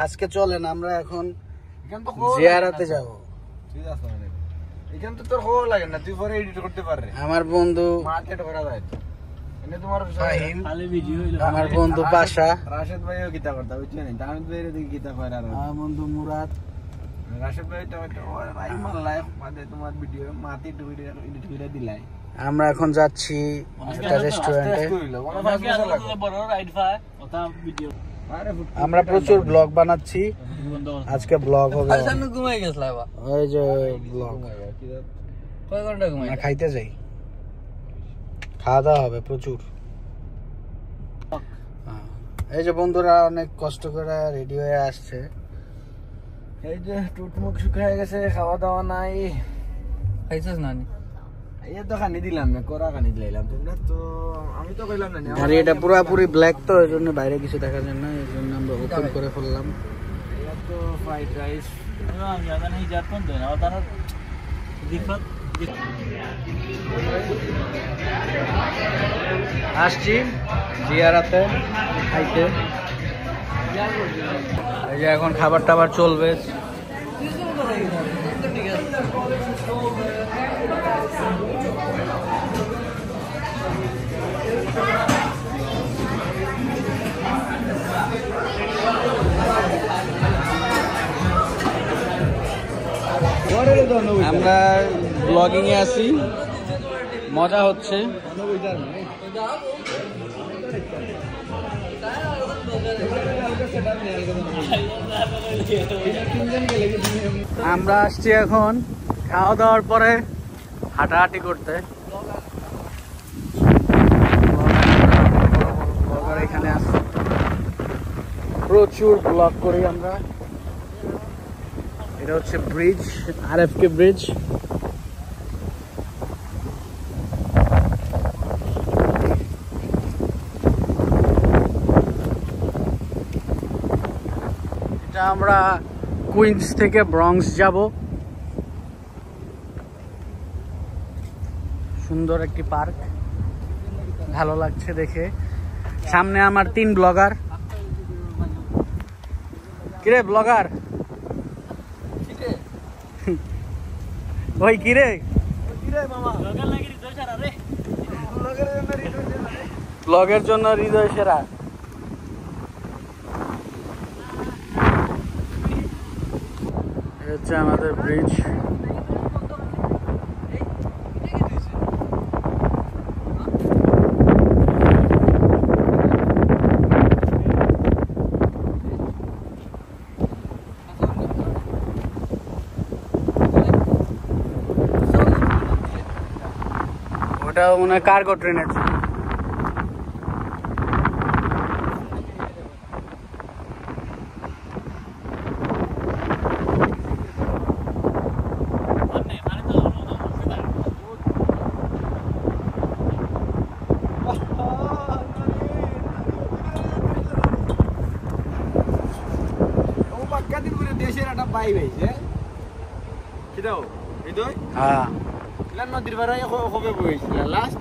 আজকে চলেন আমরা এখন জিয়ারাতে যাব। ঠিক আছে, এখান তো তোর খবর লাগে না, তুই পরে এডিট করতে পারবে। আমার বন্ধু মার্কেট করা যায় তো এনে তোমার ফাহিম, খালি ভিডিও হইলো। আমার বন্ধু পাশা, রাশেদ ভাইও গীতা করতা বুঝছেন, দামিত ভাইয়ের দিকে গীতা করে। আর আমার বন্ধু মুরাদ, রাশেদ ভাই তো ওরে ভাই মাল্লাই বাদে তোমার ভিডিও মাটি টুইটে এডিট করে দিলাই। আমরা এখন যাচ্ছি একটা রেস্টুরেন্টে। আমরা প্রচুর ব্লগ বানাচ্ছি, আজকে ব্লগ হবে। ওই যে ব্লগ খাইতে যাই, খাওয়া দাওয়া হবে প্রচুর। এই যে বন্ধুরা অনেক কষ্ট করে রেডি হয়ে আসছে। এই যে টুটমুখ শুকিয়ে গেছে, খাওয়া দাওয়া নাই। খাইছিস না? এই তো খানি দিলাম না, কোরা খানি দিলাম। তোমরা তো আমি তো কইলাম না। আর এটা পুরোপুরি ব্ল্যাক, তো এই জন্য বাইরে কিছু দেখা যায় না, এই জন্য আমরা ওপেন করে ফেললাম। এটা তো ফ্রাইড রাইস। আসছি জিয়ারাতে খাইতে। এই যে এখন খাবার টাবার চলবে। আমরা ব্লগিং এ আছি, মজা হচ্ছে। আমরা আসছি এখন খাওয়া দাওয়ার পরে হাঁটাহাঁটি করতে। এখানে আসছি, প্রচুর ব্লগ করি আমরা। এটা হচ্ছে ব্রিজ, RFK ব্রিজ। এটা আমরা কুইন্স থেকে ব্রঙ্কস যাব। সুন্দর একটি পার্ক, ভালো লাগছে দেখে। সামনে আমার 3 ব্লগার। কিরে ব্লগার, ওই কিরে ব্লগের জন্য হৃদয় সেরা। হচ্ছে আমাদের ব্রিজ। ওটা মনে হয় কার্গো ট্রেন আছে। দেশের একটা পাই ভাইছে কি দাও হৃদয়। হ্যাঁ, নদীর পাড়ায় কবে বইছিল লাস্ট?